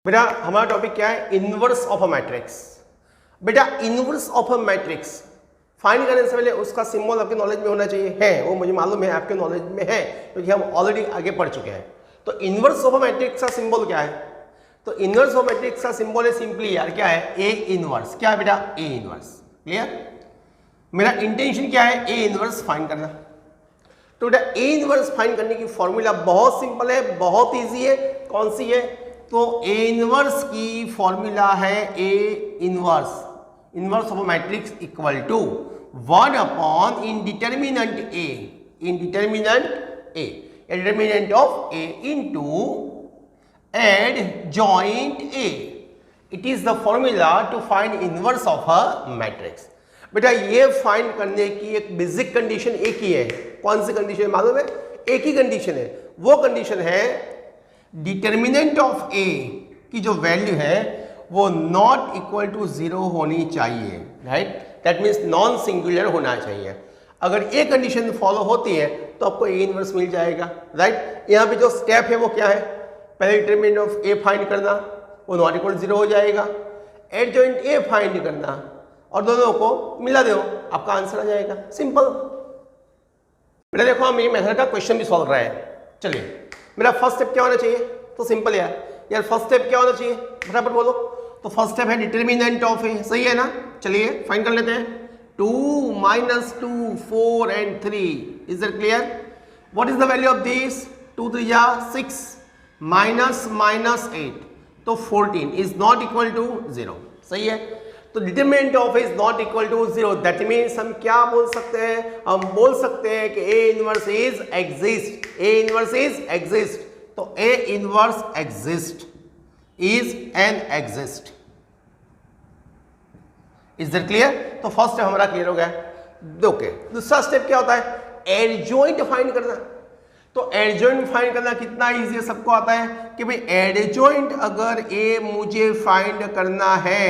बेटा हमारा टॉपिक क्या है, इनवर्स ऑफ अ मैट्रिक्स। बेटा inverse of a matrix find करने से पहले उसका सिंबल आपके नॉलेज में होना चाहिए, है वो मुझे मालूम है आपके नॉलेज में है क्योंकि हम ऑलरेडी आगे पढ़ चुके हैं। तो इनवर्स ऑफ अ मैट्रिक्स का सिंबल क्या है, तो इनवर्स ऑफ मैट्रिक्स का सिंबल है सिंपली यार क्या है, ए इनवर्स। क्या है बेटा, ए इनवर्स। क्लियर, मेरा इंटेंशन क्या है, ए इनवर्स फाइंड करना। तो बेटा ए इनवर्स फाइंड करने की फॉर्मूला बहुत सिंपल है, बहुत इजी है। कौन सी है, तो ए इनवर्स की फॉर्मूला है A inverse of matrix equal to 1 upon indeterminant A, indeterminant A, determinant of A into adjoint A. It is the formula to find inverse of a matrix. बेटा ये find करने की एक basic condition एक ही है। कौन सी condition मालूम है, एक ही कंडीशन है। वो कंडीशन है डिटर्मिनेंट ऑफ ए की जो वैल्यू है वो नॉट इक्वल टू 0 होनी चाहिए, right. That means non singular होना चाहिए। अगर ये कंडीशन फॉलो होती है तो आपको ए इनवर्स मिल जाएगा, राइट। यहाँ पे जो स्टेप है वो क्या है, पहले डिटरमिनेंट ऑफ ए फाइंड करना, वो नॉट इक्वल 0 हो जाएगा। एडजॉइंट ए फाइंड करना और दोनों को मिला दो, आपका आंसर आ जाएगा। सिंपल। बेटा देखो हम ये मेथड का क्वेश्चन भी सॉल्व रहा है। चलिए मेरा फर्स्ट स्टेप क्या होना चाहिए, तो सिंपल यार फर्स्ट स्टेप क्या होना चाहिए फटाफट बोलो। तो फर्स्ट स्टेप है डिटरमिनेंट ऑफ ए, सही है ना। चलिए फाइंड कर लेते हैं। 2 - 2 4 and 3 is that clear. What is the value of this, 2 3 जा 6 -8 तो 14 इज नॉट इक्वल टू 0, सही है। तो determinant of is not equal to 0, that means हम क्या बोल सकते हैं, हम बोल सकते हैं कि A inverse is exist, A inverse is exist. तो A inverse exist is an exist. Is that clear. तो फर्स्ट स्टेप हमारा क्लियर हो गया। ओके, दूसरा स्टेप क्या होता है, एडजॉइंट फाइंड करना। तो एडजॉइंट फाइंड करना कितना इजी है, सबको आता है कि भाई एडजॉइंट अगर ए मुझे फाइंड करना है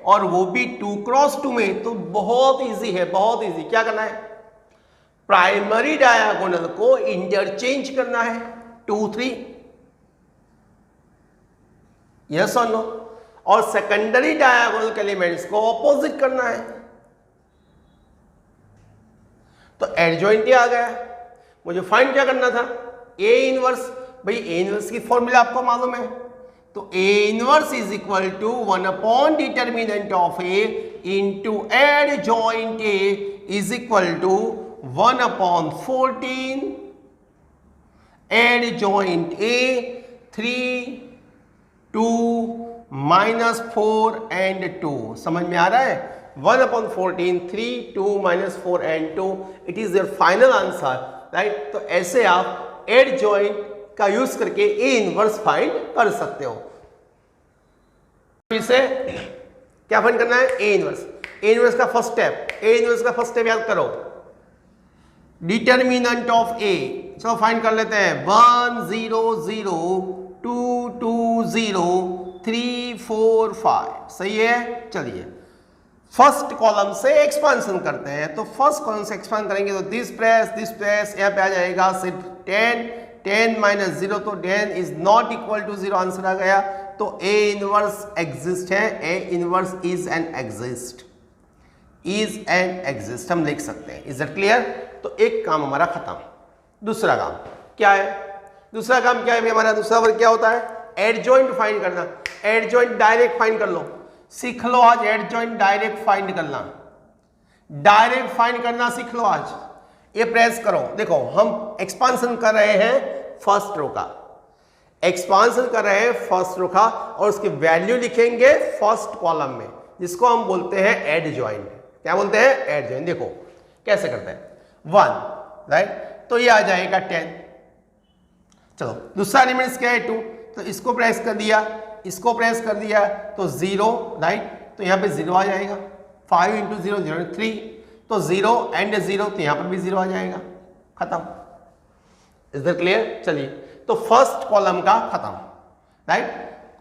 और वो भी 2 क्रॉस 2 में, तो बहुत इजी है, बहुत इजी। क्या करना है, प्राइमरी डायगोनल को इंटरचेंज करना है 2 3, यस और नो, और सेकेंडरी डायगोनल के एलिमेंट्स को ऑपोजिट करना है। तो एडजॉइंट आ गया। मुझे फाइंड क्या करना था, ए इनवर्स। भाई ए इनवर्स की फॉर्मूला आपको मालूम है, तो A inverse is equal to 1 upon determinant of A into adjoint A is equal to 1 upon 14 adjoint A 3 2 -4 and 2। समझ में आ रहा है, 1 upon 14 3 2 -4 and 2 it is your final answer, right. तो ऐसे आप एडजॉइंट का यूज करके ए इनवर्स फाइंड कर सकते हो। इसे क्या फाइंड करना है, ए इनवर्स। ए इनवर्स का फर्स्ट स्टेप, ए इनवर्स का फर्स्ट स्टेप याद करो, डिटरमिनेंट ऑफ ए। चलो फाइंड कर लेते हैं। 1 0 0 2 2 0 3 4 5, सही है। चलिए फर्स्ट कॉलम से एक्सपांशन करते हैं। तो फर्स्ट कॉलम से एक्सपांड करेंगे तो दिस प्लेस यहाँ पे आ जाएगा सिर्फ 10 - 0 तो 10 is not equal to 0, answer आ गया। तो ए इनवर्स एग्जिस्ट है, A inverse is an exist, is an exist हम लिख सकते हैं। Is that clear. तो एक काम हमारा खत्म। दूसरा काम क्या है, दूसरा काम क्या है हमारा, दूसरा वर्क क्या होता है, एडजॉइंट फाइंड करना। एडजॉइंट डायरेक्ट फाइंड कर लो, सीख लो आज एडजॉइंट डायरेक्ट फाइंड करना, डायरेक्ट फाइंड करना सीख लो आज। ये प्रेस करो, देखो हम एक्सपांशन कर रहे हैं फर्स्ट रो का, एक्सपांशन कर रहे हैं फर्स्ट रो का और उसकी वैल्यू लिखेंगे फर्स्ट कॉलम में, जिसको हम बोलते हैं एडजॉइंट। क्या बोलते हैं, एडजॉइंट। देखो कैसे करते हैं, 1 राइट, तो ये आ जाएगा 10। चलो दूसरा एलिमेंट्स क्या है 2, तो इसको प्रेस कर दिया, इसको प्रेस कर दिया तो 0, राइट। तो यहाँ पे 0 आ जाएगा। 5 × 0 0 3, तो 0 and 0, तो यहाँ पर भी 0 आ जाएगा। खत्म। Is that clear. चलिए तो फर्स्ट कॉलम का खत्म, राइट।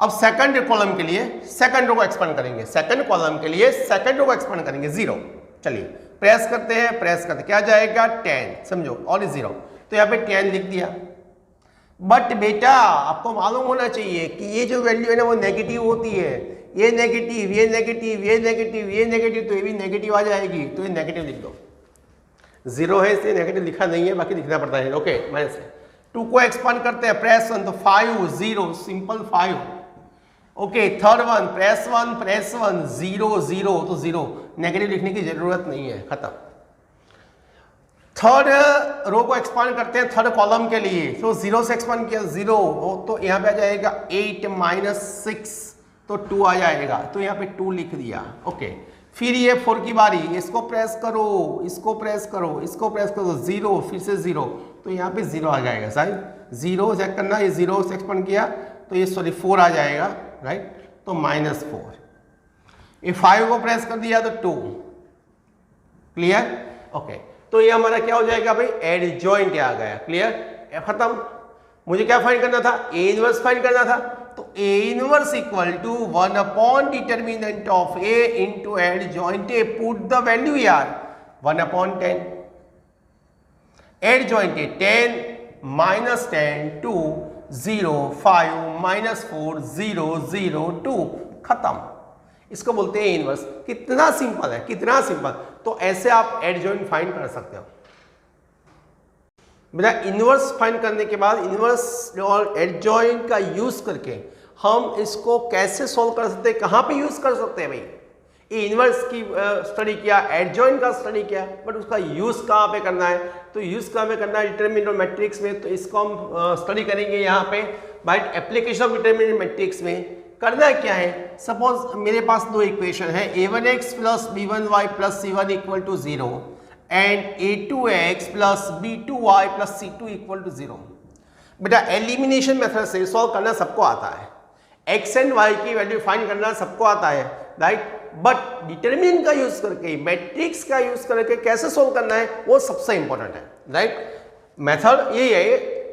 अब सेकंड कॉलम के लिए सेकंड रो को एक्सपेंड करेंगे, सेकंड कॉलम के लिए सेकंड रो को एक्सपेंड करेंगे 0। चलिए प्रेस करते हैं, प्रेस करते क्या जाएगा 10, समझो, और 0, तो यहाँ पे 10 लिख दिया। बट बेटा आपको मालूम होना चाहिए कि ये जो वैल्यू है ना वो नेगेटिव होती है, ये नेगेटिव, ये नेगेटिव, ये नेगेटिव, ये नेगेटिव, तो ये भी नेगेटिव आ जाएगी, तो ये नेगेटिव लिख दो। जीरो है इसलिए नेगेटिव लिखा नहीं है, बाकी लिखना पड़ता है। ओके, माइनस 2 को एक्सपांड करते हैं, प्रेस 1 तो 5 0 simple 5। Okay, third one press 1 0 0 तो 0, नेगेटिव लिखने की जरूरत नहीं है, खत्म। थर्ड रो को एक्सपांड करते हैं थर्ड कॉलम के लिए, तो 0 से एक्सपांड किया 0, तो यहाँ पे आ जाएगा 8 - 6 तो 2 आ जाएगा, तो यहाँ पे 2 लिख दिया। ओके, फिर ये 4 की बारी, इसको प्रेस करो, इसको प्रेस करो, इसको प्रेस करो, 0 फिर से 0, तो यहाँ पे 0 आ जाएगा। साइड 0 चेक करना, ये 0 से एक्सपांड किया तो ये 4 आ जाएगा, राइट, तो -4। ये 5 को प्रेस कर दिया तो 2, क्लियर। ओके, तो ये हमारा क्या हो जाएगा भाई, एडजॉइंट आ गया, क्लियर, खत्म। मुझे क्या फाइंड करना था, ए इनवर्स फाइंड करना था, तो A inverse equal to 1 upon determinant of A into adjoint A, put the value यार 1/10, एडजॉइंट ए 10 - 10 2 0 5 - 4 0 0 2, खत्म। इसको बोलते हैं इनवर्स। कितना सिंपल है, कितना सिंपल। तो ऐसे आप एडजॉइंट फाइंड कर सकते हो। बेटा इनवर्स फाइंड करने के बाद इनवर्स और एडजॉइंट का यूज करके हम इसको कैसे सॉल्व कर सकते हैं, कहां पे यूज कर सकते हैं भाई। ये इनवर्स की स्टडी किया, एडजॉइंट का स्टडी किया, बट उसका यूज कहां पे करना है, तो यूज कहां पे करना है, डिटरमिनेंट मैट्रिक्स में। तो इसको हम स्टडी करेंगे यहाँ पे by application of determinant matrix में। करना क्या है, सपोज मेरे पास दो इक्वेशन है, a1x + b1y + c1 = 0 and a2x + b2y + c2 = 0। बेटा एलिमिनेशन मेथड से सॉल्व करना सबको आता है, x एंड y की वैल्यू फाइंड करना सबको आता है, राइट। बट डिटरमिनेंट का यूज करके, मैट्रिक्स का यूज करके कैसे सॉल्व करना है वो सबसे इंपॉर्टेंट है, राइट। मेथड यही है,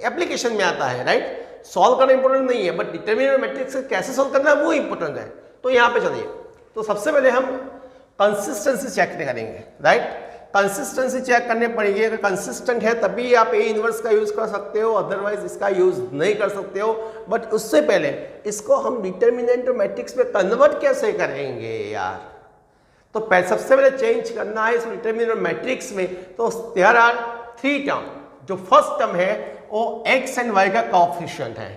एप्लीकेशन में आता है, राइट। सॉल्व करना इंपॉर्टेंट नहीं है, बट डिटरमिनेंट मैट्रिक्स से कैसे सॉल्व करना है वो इंपॉर्टेंट है। तो यहाँ पे चलिए, तो सबसे पहले हम कंसिस्टेंसी चेक करेंगे, राइट। कंसिस्टेंसी चेक करने पड़ेगी, अगर कंसिस्टेंट है तभी आप ए इनवर्स का यूज कर सकते हो, अदरवाइज इसका यूज नहीं कर सकते हो। बट उससे पहले इसको हम डिटरमिनेंट मैट्रिक्स में कन्वर्ट कैसे करेंगे यार। तो सबसे पहले चेंज करना है इस डिटरमिनेंट मैट्रिक्स में। तो देयर आर 3 टर्म। जो फर्स्ट टर्म है वो x एंड y का कोएफिशिएंट है,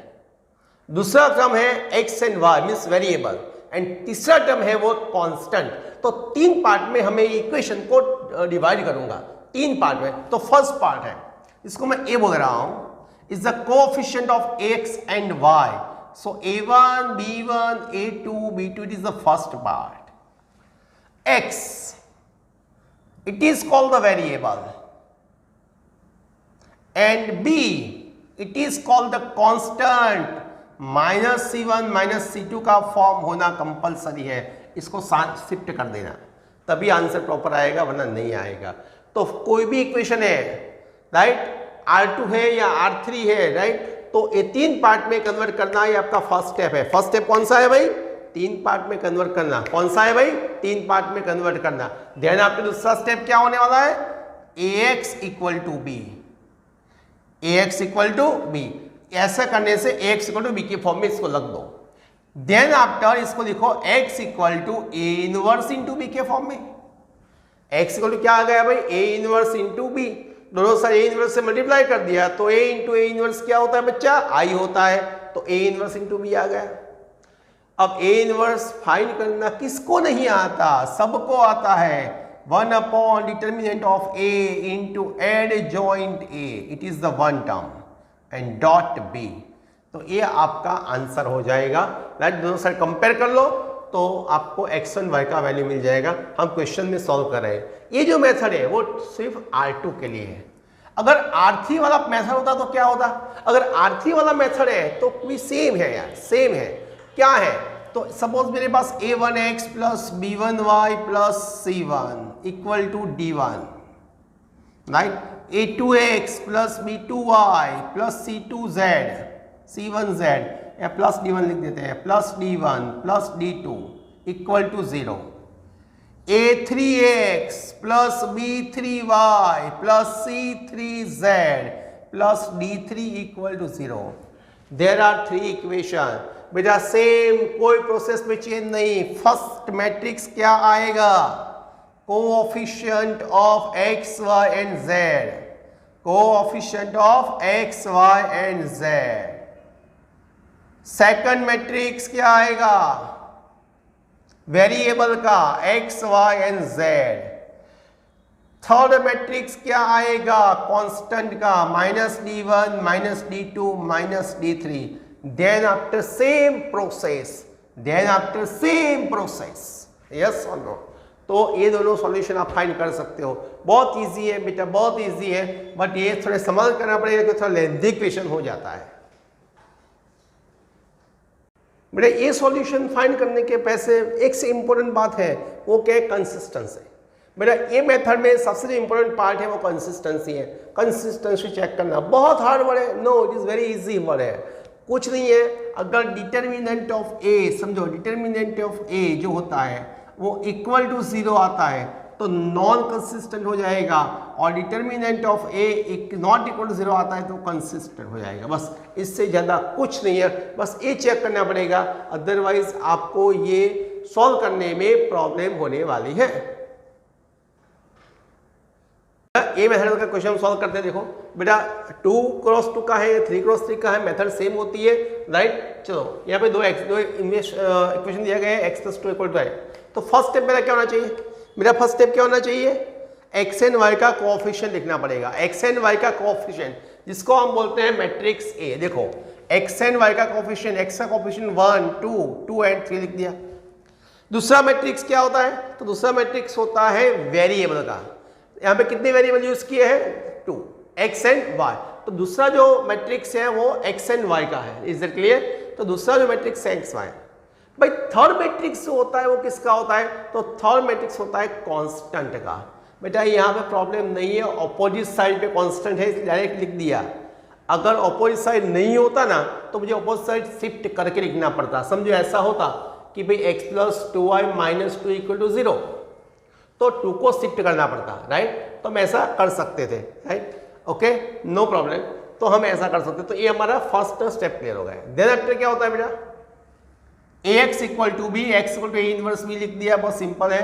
दूसरा टर्म है x and y means variable, and तीसरा टर्म है वो कांस्टेंट। तो 3 पार्ट में हमें इक्वेशन को डिवाइड करूंगा, 3 पार्ट में। तो फर्स्ट पार्ट है, इसको मैं a बोल रहा हूं, is the coefficient of x and y। So a1 b1 a2 b2, it is the first part. x it is called the variable and b it is called the constant। -c1 -c2 का form होना compulsory है, इसको shift कर देना तभी answer proper आएगा, वरना नहीं आएगा। तो कोई भी इक्वेशन है, राइट, R2 है या R3 है, राइट, तो ये 3 पार्ट में कन्वर्ट करना ये आपका फर्स्ट स्टेप है। फर्स्ट स्टेप कौन सा है भाई, 3 पार्ट में कन्वर्ट करना। कौन सा है भाई, 3 पार्ट में कन्वर्ट करना। देन आपका दूसरा स्टेप क्या होने वाला है, ax = b, ax = b। ऐसा करने से ax = b के फॉर्म में इसको लग दो। देन आफ्टर इसको लिखो x = a इनवर्स * b के फॉर्म में। x = क्या आ गया भाई, a इनवर्स * b। दोनों साइड a इनवर्स से मल्टीप्लाई कर दिया तो a × a इनवर्स क्या होता है बच्चा, i होता है, तो a इनवर्स * b आ गया। अब a इनवर्स फाइंड करना किसको नहीं आता, सबको आता है। 1 upon determinant of a into adjoint a, it is the 1 term, and dot b। तो ये आपका आंसर हो जाएगा, राइट। दोनों साइड कंपेयर कर लो तो आपको x और y का वैल्यू मिल जाएगा। हम क्वेश्चन में सॉल्व कर रहे हैं। ये जो मेथड है वो सिर्फ R2 के लिए है। अगर R3 वाला मेथड होता तो क्या होता, अगर R3 वाला मेथड है तो भी सेम है यार, सेम है। क्या है, तो सपोज मेरे पास a1x + b1y + c1 = d1, right. a2x + b2y + c2z c1z, या प्लस d1 लिख देते हैं, +d1 + d2 = 0। a3x + b3y + c3z plus d3 equal to 0। There are 3 equation. बेटा सेम, कोई प्रोसेस में चेंज नहीं। फर्स्ट मैट्रिक्स क्या आएगा? Coefficient of x, y and z, coefficient of x, y and z। Second matrix क्या आएगा? Variable का x, y and z। Third matrix क्या आएगा? कांस्टेंट का, -d1, -d2, -d3। Then after same process, yes और no. तो ये दोनों सॉल्यूशन आप फाइंड कर सकते हो। बहुत इजी है बेटा, बहुत इजी है, बट ये थोड़े समझ करना पड़ेगा कि थोड़ा लेंथी क्वेश्चन हो जाता है। बेटा ये सॉल्यूशन फाइंड करने के पैसे एक से इंपॉर्टेंट बात है, वो क्या है? कंसिस्टेंसी। बेटा ये मेथड में सबसे जो इंपॉर्टेंट पार्ट है वो कंसिस्टेंसी है। कंसिस्टेंसी चेक करना बहुत हार्ड वर्ड है? No, it is very easy word है। कुछ नहीं है, अगर डिटर्मिनेंट ऑफ ए, समझो डिटर्मिनेंट ऑफ ए जो होता है वो इक्वल टू 0 आता है तो नॉन कंसिस्टेंट हो जाएगा, और determinant of A not equal to 0 आता है तो कंसिस्टेंट हो जाएगा। बस इससे ज़्यादा कुछ नहीं है, बस ये चेक करना पड़ेगा, अदरवाइज आपको ये सॉल्व करने में प्रॉब्लम होने वाली है। ये मेथड का क्वेश्चन सॉल्व करते हैं। देखो बेटा 2x2 का है, 3x3 का है, मेथड सेम होती है, राइट। चलो यहाँ पे दो इक्वेशन दिया गया है, x + 2 = है। तो फर्स्ट स्टेप मेरा क्या होना चाहिए? मेरा फर्स्ट स्टेप क्या होना चाहिए? x एंड y का कोएफिशिएंट लिखना पड़ेगा। x एंड y का कोएफिशिएंट जिसको हम बोलते हैं मैट्रिक्स A। देखो x एंड y का कोएफिशिएंट, x का कोएफिशिएंट 1, 2 एंड 3 लिख दिया। दूसरा मैट्रिक्स क्या होता है? तो दूसरा मैट्रिक्स होता है वेरिएबल का। यहाँ पे कितने वेरिएबल यूज किए हैं? 2, x एंड y। तो दूसरा जो मैट्रिक्स है वो x एंड y का है। Is that clear? तो दूसरा जो मैट्रिक्स है x y। भाई थर्ड मैट्रिक्स जो होता है वो किसका होता है? तो थर्ड मैट्रिक्स होता है कांस्टेंट का। बेटा यहाँ पे प्रॉब्लम नहीं है, ऑपोजिट साइड पे कांस्टेंट है इसलिए डायरेक्ट लिख दिया। अगर ऑपोजिट साइड नहीं होता ना तो मुझे ऑपोजिट साइड शिफ्ट करके लिखना पड़ता। समझो ऐसा होता कि भाई x + 2y - 2 = 0, तो 2 को शिफ्ट करना पड़ता, राइट। तो हम ऐसा कर सकते थे, राइट, ओके, नो प्रॉब्लम। तो हम ऐसा कर सकते, तो ये हमारा फर्स्ट स्टेप क्लियर हो गया। देन आफ्टर क्या होता है बेटा? ax = b, x = a inverse b लिख दिया, बहुत सिंपल है।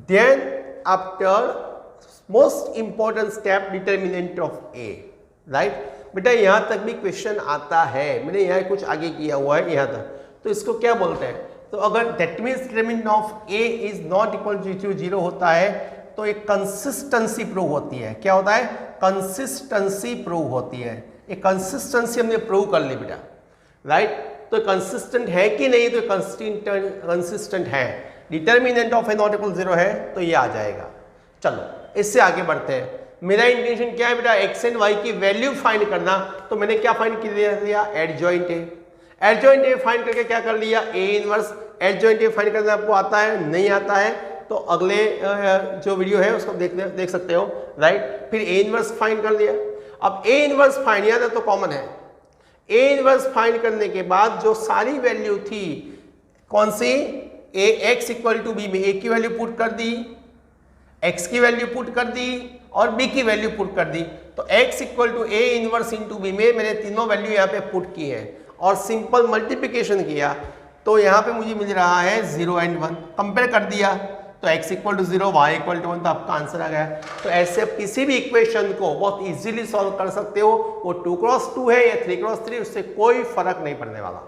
Then after most important step determinant of a, right. बेटा यहाँ तक भी क्वेश्चन आता है, मैंने यहाँ कुछ आगे किया हुआ है यहाँ तक। तो इसको क्या बोलते हैं? तो अगर that means determinant of a is not equal to 0 होता है तो एक कंसिस्टेंसी प्रूव होती है। क्या होता है? कंसिस्टेंसी प्रूव होती है। एक कंसिस्टेंसी हमने प्रूव कर ली बेटा, राइट। तो कंसिस्टेंट है कि नहीं? तो कंसिस्टेंट है। Determinant of A not equal 0 है तो ये आ जाएगा। चलो इससे आगे बढ़ते हैं। मेरा इंटेंशन क्या है बेटा? x एंड y की वैल्यू फाइंड करना। तो मैंने क्या फाइंड किया? Adjoint A. Adjoint A find करके क्या कर लिया? a inverse. Adjoint A find करना आपको आता है? नहीं आता है तो अगले जो वीडियो है उसको देख सकते हो, राइट। फिर a इनवर्स फाइंड कर लिया। अब a इनवर्स फाइंड किया था तो कॉमन है। a इनवर्स फाइंड करने के बाद जो सारी वैल्यू थी, कौन सी? x = b में a की वैल्यू पुट कर दी, x की वैल्यू पुट कर दी और b की वैल्यू पुट कर दी। तो x = a इनवर्स × b में मैंने तीनों वैल्यू यहाँ पे पुट की है और सिंपल मल्टीप्लिकेशन किया तो यहाँ पे मुझे मिल रहा है 0 एंड 1। कंपेयर कर दिया तो x = 0, y = 1, तो आपका आंसर आ गया। तो ऐसे आप किसी भी इक्वेशन को बहुत इजीली सॉल्व कर सकते हो। वो 2x2 है या 3x3, उससे कोई फर्क नहीं पड़ने वाला।